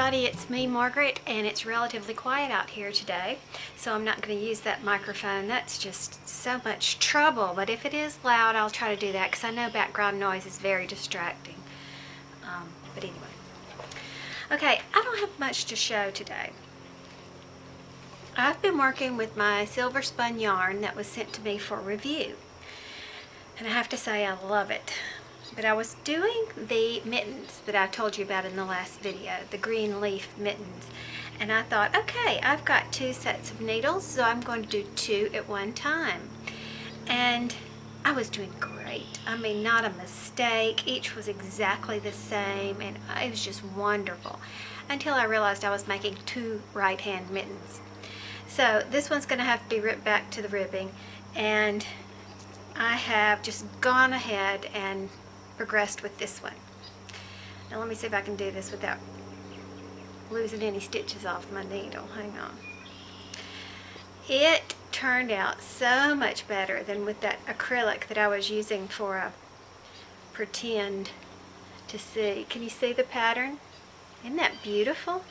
everybody, it's me, Margaret, and it's relatively quiet out here today, so I'm not going to use that microphone. That's just so much trouble, but if it is loud, I'll try to do that because I know background noise is very distracting. But anyway. Okay, I don't have much to show today. I've been working with my silver spun yarn that was sent to me for review, and I have to say I love it. But I was doing the mittens that I told you about in the last video, the green leaf mittens. And I thought, okay, I've got 2 sets of needles, so I'm going to do 2 at one time. And I was doing great. I mean, not a mistake. Each was exactly the same, and it was just wonderful. Until I realized I was making 2 right-hand mittens. So this one's going to have to be ripped back to the ribbing, and I have just gone ahead and progressed with this one. Now let me see if I can do this without losing any stitches off my needle. Hang on. It turned out so much better than with that acrylic that I was using for a pretend to see. Can you see the pattern? Isn't that beautiful?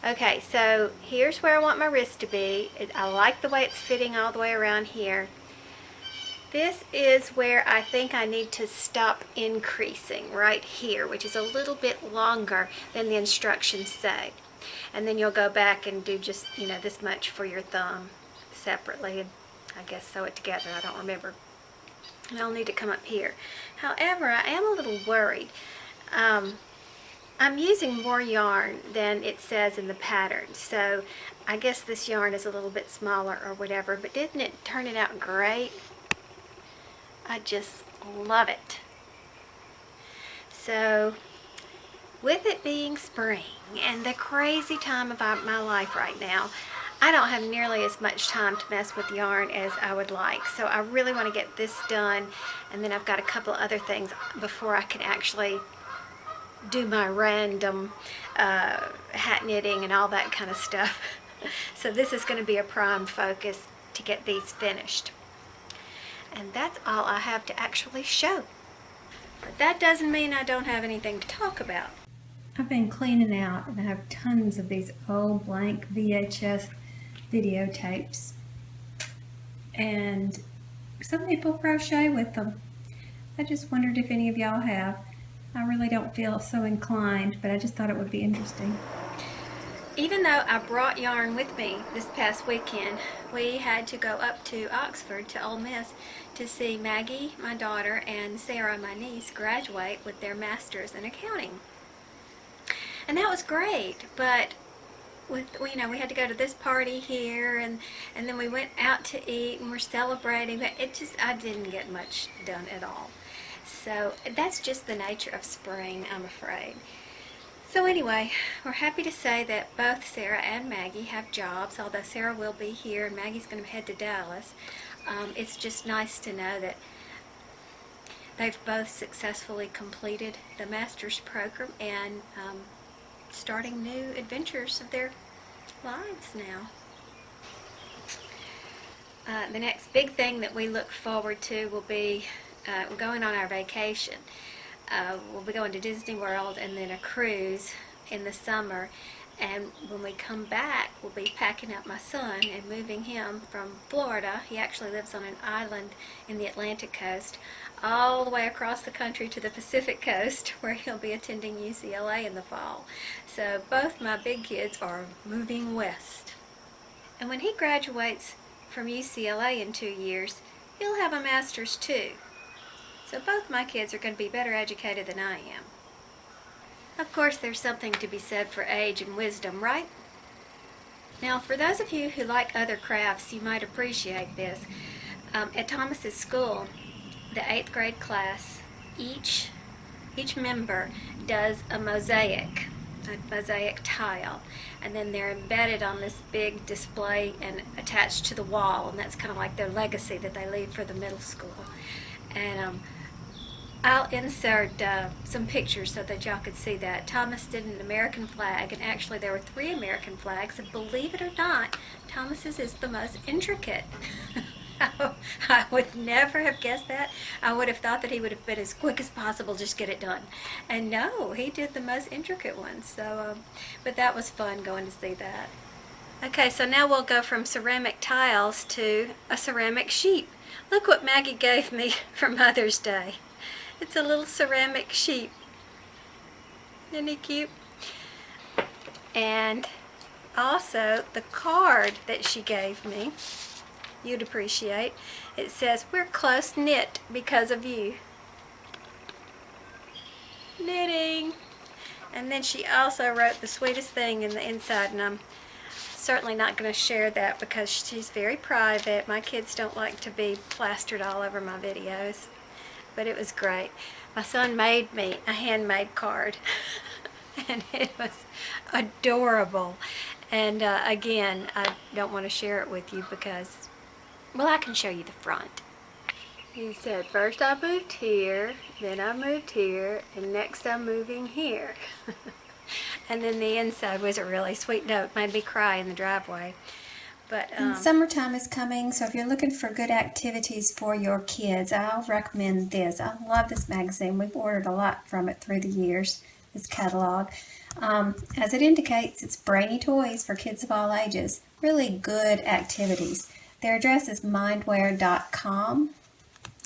Okay, so here's where I want my wrist to be. I like the way it's fitting all the way around here. This is where I think I need to stop increasing, right here, which is a little bit longer than the instructions say. And then you'll go back and do just, this much for your thumb separately, and I guess sew it together. I don't remember. And I'll need to come up here. However, I am a little worried. I'm using more yarn than it says in the pattern, so I guess this yarn is a little bit smaller or whatever, but didn't it turn it out great? I just love it. So, with it being spring and the crazy time of my life right now, I don't have nearly as much time to mess with yarn as I would like. So I really want to get this done, and then I've got a couple other things before I can actually do my random hat knitting and all that kind of stuff. So this is going to be a prime focus to get these finished. And that's all I have to actually show. But that doesn't mean I don't have anything to talk about. I've been cleaning out, and I have tons of these old blank VHS videotapes. And some people crochet with them. I just wondered if any of y'all have. I really don't feel so inclined, but I just thought it would be interesting. Even though I brought yarn with me this past weekend, we had to go up to Oxford, to Ole Miss, to see Maggie, my daughter, and Sarah, my niece, graduate with their masters in accounting. And that was great, but we had to go to this party here, and then we went out to eat, and we're celebrating, but I didn't get much done at all. So that's just the nature of spring, I'm afraid. So anyway, we're happy to say that both Sarah and Maggie have jobs, although Sarah will be here and Maggie's going to head to Dallas. It's just nice to know that they've both successfully completed the master's program and starting new adventures of their lives now. The next big thing that we look forward to will be going on our vacation. We'll be going to Disney World and then a cruise in the summer, and when we come back we'll be packing up my son and moving him from Florida. He actually lives on an island in the Atlantic coast, all the way across the country to the Pacific coast, where he'll be attending UCLA in the fall. So both my big kids are moving west, and when he graduates from UCLA in 2 years, he'll have a master's too. So both my kids are going to be better educated than I am. Of course, there's something to be said for age and wisdom, right? Now, for those of you who like other crafts, you might appreciate this. At Thomas's school, the 8th grade class, each member does a mosaic tile, and then they're embedded on this big display and attached to the wall, and that's kind of like their legacy that they leave for the middle school. And I'll insert some pictures so that y'all could see that. Thomas did an American flag, and actually there were 3 American flags, and believe it or not, Thomas's is the most intricate. I would never have guessed that. I would have thought that he would have been as quick as possible, just get it done. And no, he did the most intricate ones. So, but that was fun going to see that. Okay, so now we'll go from ceramic tiles to a ceramic sheep. Look what Maggie gave me for Mother's Day. It's a little ceramic sheep. Isn't he cute? And also the card that she gave me, you'd appreciate. It says, "We're close knit because of you." Knitting. And then she also wrote the sweetest thing in the inside, and I'm certainly not going to share that because she's very private. My kids don't like to be plastered all over my videos. But it was great. My son made me a handmade card. And it was adorable. And again, I don't want to share it with you because, well, I can show you the front. He said, "First I moved here, then I moved here, and next I'm moving here." And then the inside was a really sweet note. Made me cry in the driveway. But summertime is coming, so if you're looking for good activities for your kids, I'll recommend this. I love this magazine. We've ordered a lot from it through the years, this catalog. As it indicates, it's brainy toys for kids of all ages. Really good activities. Their address is mindware.com.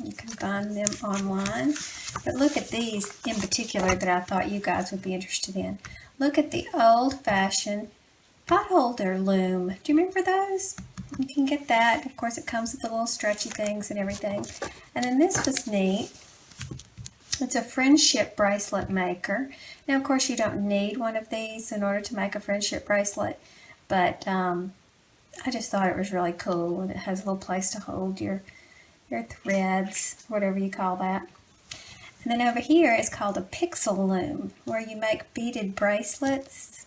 You can find them online. But look at these in particular that I thought you guys would be interested in. Look at the old-fashioned potholder loom. Do you remember those? You can get that. Of course, it comes with the little stretchy things and everything. And then this was neat. It's a friendship bracelet maker. Now, of course, you don't need one of these in order to make a friendship bracelet, but I just thought it was really cool, and it has a little place to hold your threads, whatever you call that. And then over here is called a pixel loom, where you make beaded bracelets.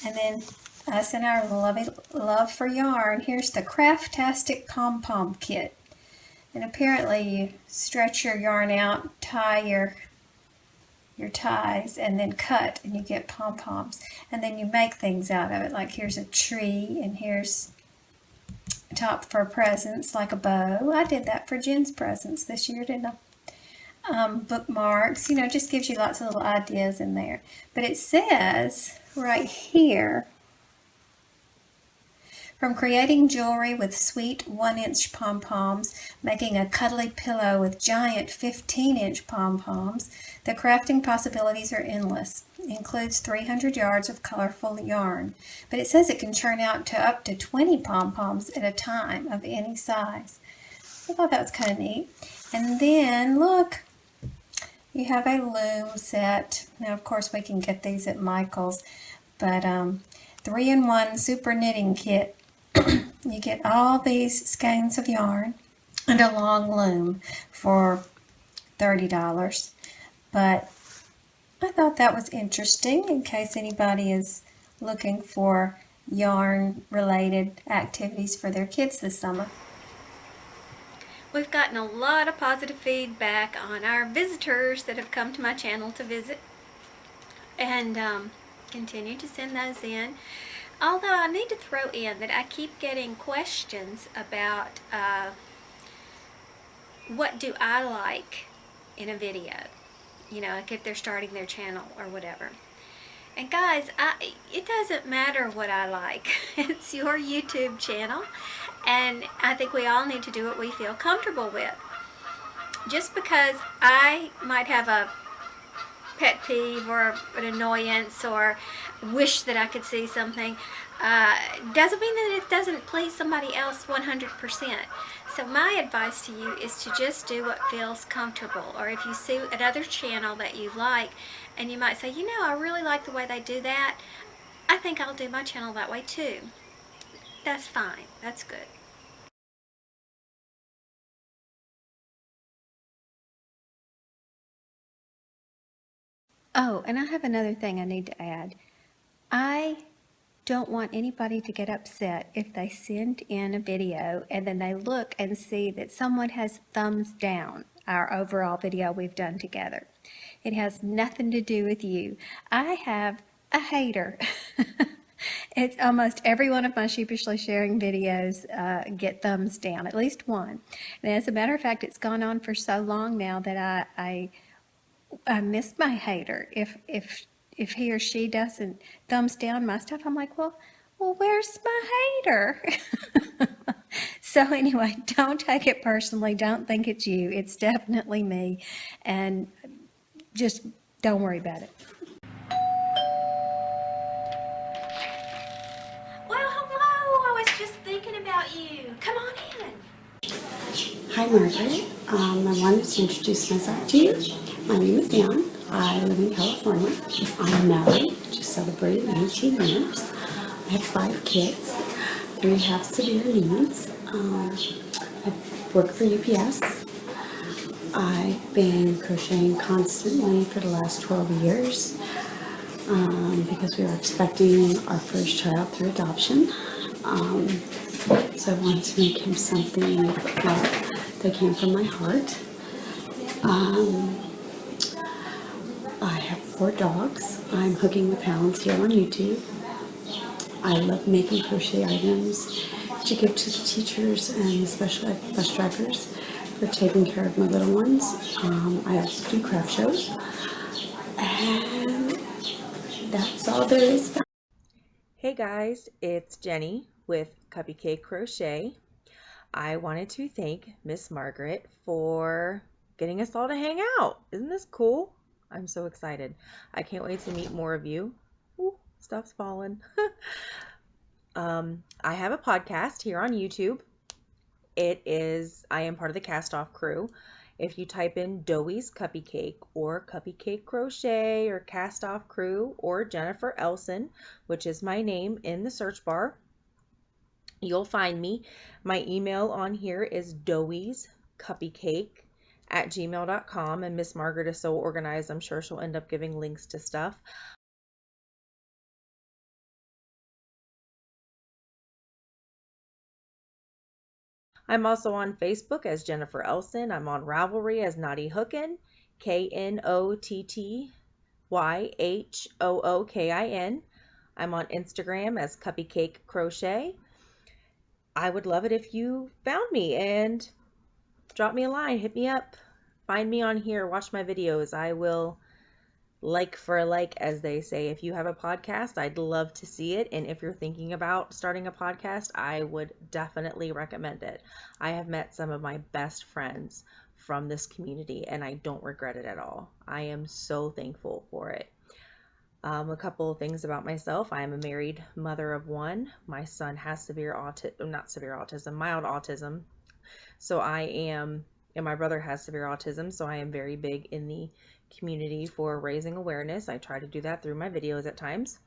And then us and our love for yarn, here's the Craftastic Pom-Pom Kit. And apparently you stretch your yarn out, tie your ties, and then cut, and you get pom-poms. And then you make things out of it, like here's a tree, and here's a top for presents, like a bow. I did that for Jen's presents this year, didn't I? Bookmarks, just gives you lots of little ideas in there. But it says right here, from creating jewelry with sweet 1-inch pom-poms, making a cuddly pillow with giant 15-inch pom-poms, the crafting possibilities are endless. It includes 300 yards of colorful yarn. But it says it can churn out to up to 20 pom-poms at a time of any size. I thought that was kind of neat. And then, look, you have a loom set. Now, of course, we can get these at Michael's, but 3-in-1 super knitting kit. You get all these skeins of yarn and a long loom for $30. But I thought that was interesting in case anybody is looking for yarn-related activities for their kids this summer. We've gotten a lot of positive feedback on our visitors that have come to my channel to visit, and continue to send those in. Although I need to throw in that I keep getting questions about what do I like in a video, like if they're starting their channel or whatever. And guys, it doesn't matter what I like. It's your YouTube channel, and I think we all need to do what we feel comfortable with. Just because I might have a pet peeve or an annoyance or wish that I could see something, doesn't mean that it doesn't please somebody else 100%. So my advice to you is to just do what feels comfortable. Or if you see another channel that you like and you might say, I really like the way they do that, I think I'll do my channel that way too. That's fine. That's good. Oh, and I have another thing I need to add. I don't want anybody to get upset if they send in a video and then they look and see that someone has thumbs down our overall video we've done together. It has nothing to do with you. I have a hater. It's almost every one of my Sheepishly Sharing videos get thumbs down, at least one. And as a matter of fact, it's gone on for so long now that I miss my hater. If he or she doesn't thumbs down my stuff, I'm like, well, where's my hater? So anyway, don't take it personally. Don't think it's you. It's definitely me. And just don't worry about it. Well, hello. I was just thinking about you. Come on in. Hi Margaret, I wanted to introduce myself to you. My name is Ann. I live in California. I'm married, just celebrated 19 years. I have 5 kids. 3 have severe needs. I work for UPS. I've been crocheting constantly for the last 12 years because we are expecting our first child through adoption. So I wanted to make him something that came from my heart. I have 4 dogs. I'm Hooking with Hounds here on YouTube. I love making crochet items to give to the teachers and the special ed bus drivers for taking care of my little ones. I also do craft shows. And that's all there is. Hey guys, it's Jenny with Cupcake Crochet. I wanted to thank Miss Margaret for getting us all to hang out. Isn't this cool? I'm so excited. I can't wait to meet more of you. Ooh, stuff's falling. I have a podcast here on YouTube. I am part of the Cast Off crew. If you type in Doey's Cupcake or Cupcake Crochet or Cast Off Crew or Jennifer Elson, which is my name, in the search bar, you'll find me. My email on here is doeyscupcake@gmail.com, and Miss Margaret is so organized, I'm sure she'll end up giving links to stuff. I'm also on Facebook as Jennifer Elson. I'm on Ravelry as Naughty Hookin', KNOTTYHOOKIN. I'm on Instagram as Cupcake Crochet. I would love it if you found me and drop me a line, hit me up, find me on here, watch my videos. I will like for a like, as they say. If you have a podcast, I'd love to see it. And if you're thinking about starting a podcast, I would definitely recommend it. I have met some of my best friends from this community and I don't regret it at all. I am so thankful for it. A couple of things about myself. I am a married mother of 1. My son has mild autism. So and my brother has severe autism. So I am very big in the community for raising awareness. I try to do that through my videos at times.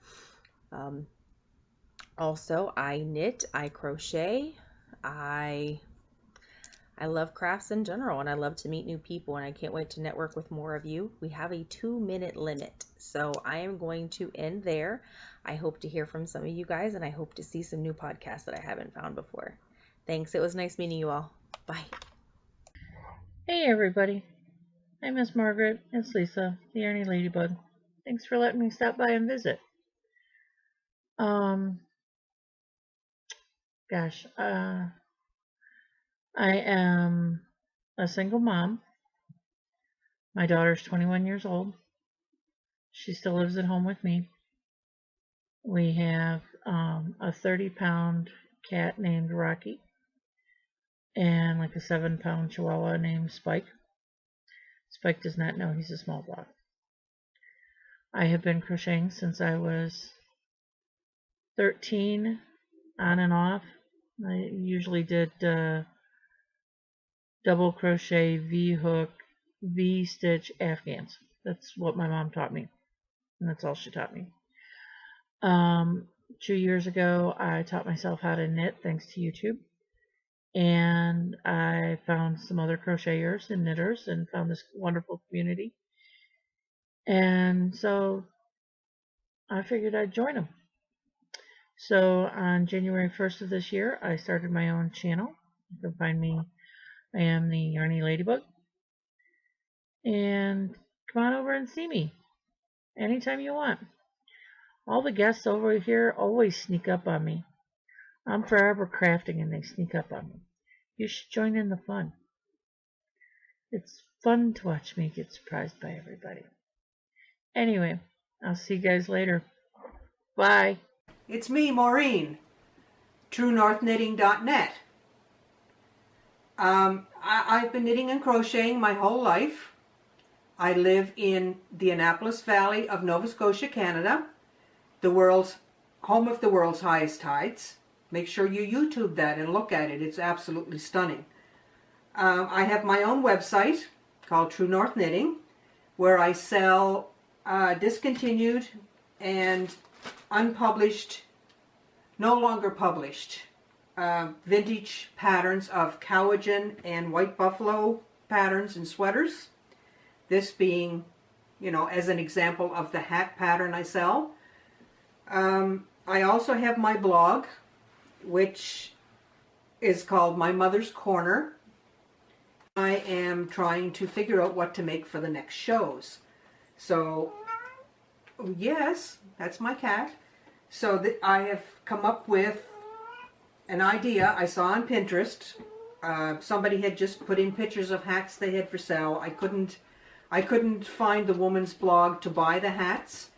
Also, I knit, I crochet, I love crafts in general, and I love to meet new people, and I can't wait to network with more of you. We have a 2-minute limit, so I am going to end there. I hope to hear from some of you guys, and I hope to see some new podcasts that I haven't found before. Thanks. It was nice meeting you all. Bye. Hey everybody, I'm Miss Margaret. It's Lisa, the YarnieLadyBug. Thanks for letting me stop by and visit. I am a single mom. My daughter's 21 years old. She still lives at home with me. We have a 30-pound cat named Rocky and like a 7-pound chihuahua named Spike. Spike does not know he's a small dog. I have been crocheting since I was 13, on and off. I usually did double crochet, V-hook, V-stitch Afghans. That's what my mom taught me, and that's all she taught me. 2 years ago, I taught myself how to knit thanks to YouTube, and I found some other crocheters and knitters and found this wonderful community, and so I figured I'd join them. So on January 1st of this year, I started my own channel. You can find me. I am the YarnieLadyBug. And come on over and see me anytime you want. All the guests over here always sneak up on me. I'm forever crafting and they sneak up on me. You should join in the fun. It's fun to watch me get surprised by everybody. Anyway, I'll see you guys later. Bye. It's me, Maureen, TrueNorthKnitting.net. I've been knitting and crocheting my whole life. I live in the Annapolis Valley of Nova Scotia, Canada, the world's home of the world's highest tides. Make sure you YouTube that and look at it. It's absolutely stunning. I have my own website called True North Knitting, where I sell discontinued and unpublished, no longer published, vintage patterns of Cowagen and White Buffalo patterns and sweaters. This being, you know, as an example of the hat pattern I sell. I also have my blog, which is called My Mother's Corner. I am trying to figure out what to make for the next shows. So, yes, that's my cat. So I have come up with an idea I saw on Pinterest. Somebody had just put in pictures of hats they had for sale. I couldn't find the woman's blog to buy the hats,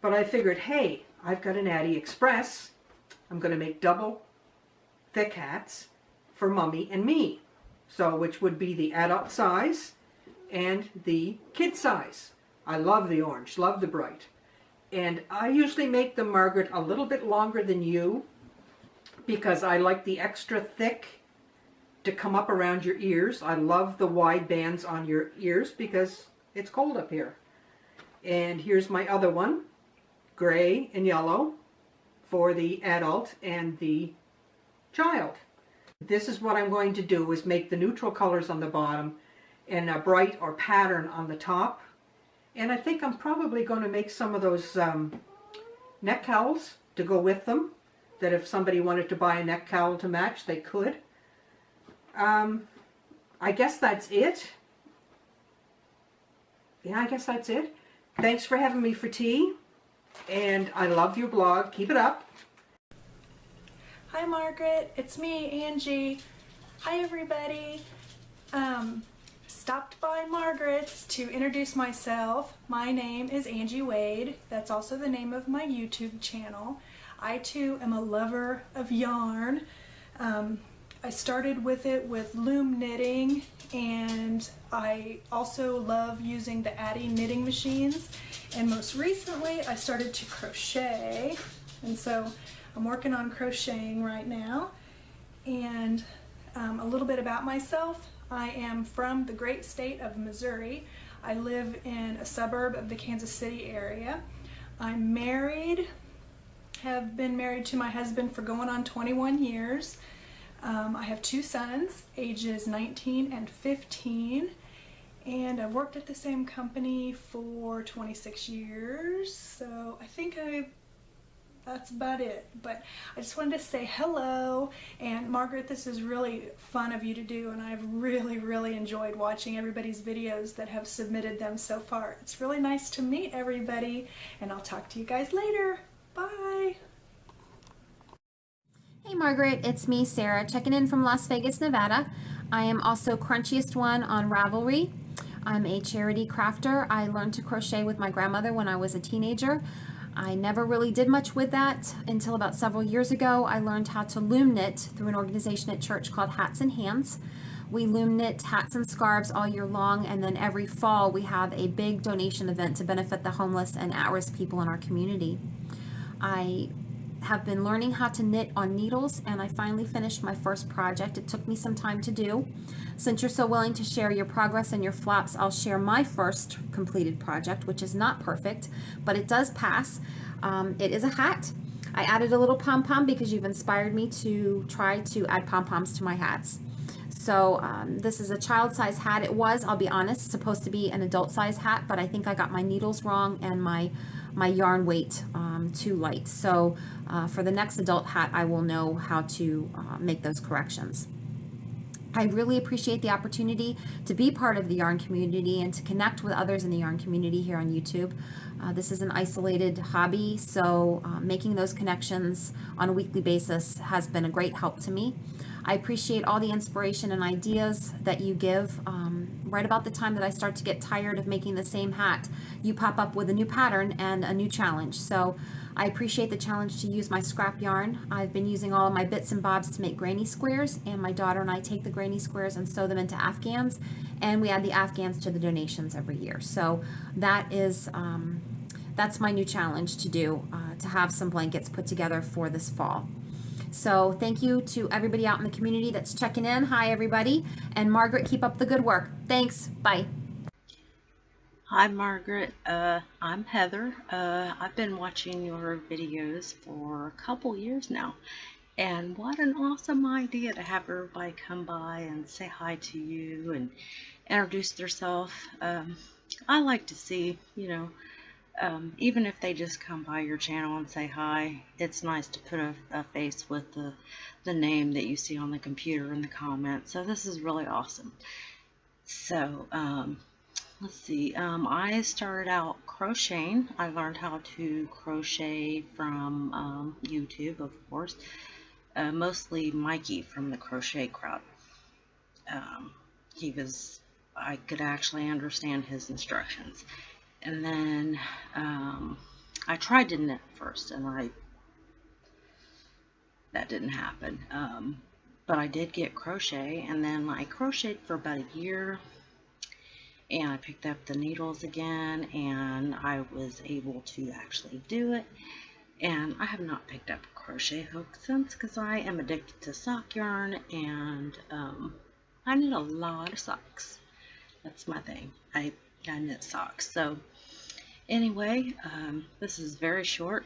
but I figured, hey, I've got an Addy Express. I'm going to make double thick hats for Mummy and me. So, which would be the adult size and the kid size. I love the orange, love the bright. And I usually make them, Margaret, a little bit longer than you, because I like the extra thick to come up around your ears. I love the wide bands on your ears because it's cold up here. And here's my other one, gray and yellow for the adult and the child. This is what I'm going to do, is make the neutral colors on the bottom and a bright or pattern on the top. And I think I'm probably going to make some of those neck cowls to go with them, that if somebody wanted to buy a neck cowl to match, they could. I guess that's it. Yeah, I guess that's it. Thanks for having me for tea, and I love your blog. Keep it up. Hi Margaret, it's me, Angie. Hi everybody. Stopped by Margaret's to introduce myself. My name is Angie Wade. That's also the name of my YouTube channel. I too am a lover of yarn. I started with it with loom knitting, and I also love using the Addy knitting machines, and most recently I started to crochet, and so I'm working on crocheting right now. And a little bit about myself. I am from the great state of Missouri. I live in a suburb of the Kansas City area. I'm married, have been married to my husband for going on 21 years. I have two sons, ages 19 and 15, and I've worked at the same company for 26 years, so I think that's about it. But I just wanted to say hello, and Margaret, this is really fun of you to do, and I've really enjoyed watching everybody's videos that have submitted them so far. It's really nice to meet everybody, and I'll talk to you guys later. Bye! Hey Margaret, it's me, Sarah, checking in from Las Vegas, Nevada. I am also CrunchiestOne on Ravelry. I'm a charity crafter. I learned to crochet with my grandmother when I was a teenager. I never really did much with that until about several years ago. I learned how to loom knit through an organization at church called Hats and Hands. We loom knit hats and scarves all year long, and then every fall we have a big donation event to benefit the homeless and at-risk people in our community. I have been learning how to knit on needles, and I finally finished my first project. It took me some time to do. Since you're so willing to share your progress and your flops, I'll share my first completed project, which is not perfect, but it does pass. It is a hat. I added a little pom-pom because you've inspired me to try to add pom-poms to my hats. So this is a child size hat. It was, I'll be honest, supposed to be an adult size hat, but I think I got my needles wrong and my yarn weight too light. So for the next adult hat, I will know how to make those corrections. I really appreciate the opportunity to be part of the yarn community and to connect with others in the yarn community here on YouTube. This is an isolated hobby, so making those connections on a weekly basis has been a great help to me. I appreciate all the inspiration and ideas that you give. Right about the time that I start to get tired of making the same hat, you pop up with a new pattern and a new challenge. So I appreciate the challenge to use my scrap yarn. I've been using all of my bits and bobs to make granny squares, and my daughter and I take the granny squares and sew them into afghans, and we add the afghans to the donations every year. So that is that's my new challenge to do, to have some blankets put together for this fall. So thank you to everybody out in the community that's checking in. Hi, everybody. And Margaret, keep up the good work. Thanks. Bye. Hi, Margaret. I'm Heather. I've been watching your videos for a couple years now. And what an awesome idea to have everybody come by and say hi to you and introduce themselves. I like to see, even if they just come by your channel and say hi, it's nice to put a face with the name that you see on the computer in the comments. So this is really awesome. So let's see, I started out crocheting. I learned how to crochet from YouTube, of course, mostly Mikey from the Crochet Crowd. I could actually understand his instructions. And then I tried to knit first, and that didn't happen. But I did get crochet, and then I crocheted for about a year, and I picked up the needles again, and I was able to actually do it. And I have not picked up a crochet hook since, because I am addicted to sock yarn, and I knit a lot of socks. That's my thing. I knit socks. So anyway, this is very short,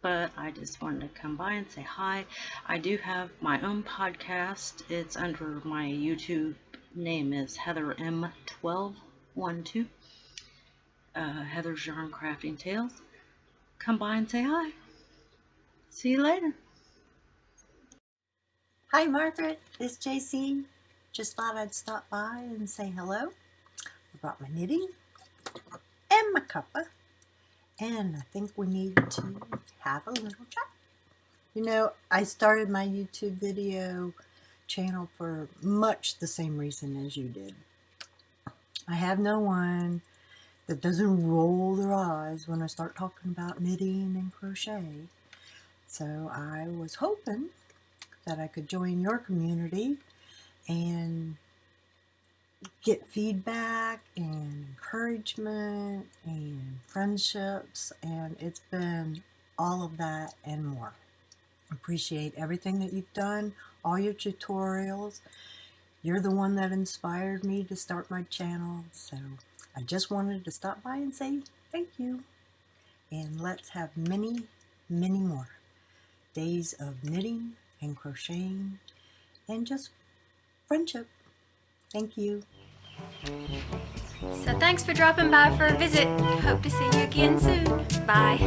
but I just wanted to come by and say hi. I do have my own podcast. It's under my YouTube name is Heather M1212. Heather's Yarn Crafting Tales. Come by and say hi. See you later. Hi, Margaret. It's JC. Just thought I'd stop by and say hello. I brought my knitting and my cuppa, and I think we need to have a little chat. I started my YouTube video channel for much the same reason as you did. I have no one that doesn't roll their eyes when I start talking about knitting and crochet. So I was hoping that I could join your community and get feedback and encouragement and friendships, and it's been all of that and more. Appreciate everything that you've done, all your tutorials. You're the one that inspired me to start my channel, so I just wanted to stop by and say thank you. And let's have many, many more days of knitting and crocheting and just friendship. Thank you. So thanks for dropping by for a visit. Hope to see you again soon. Bye.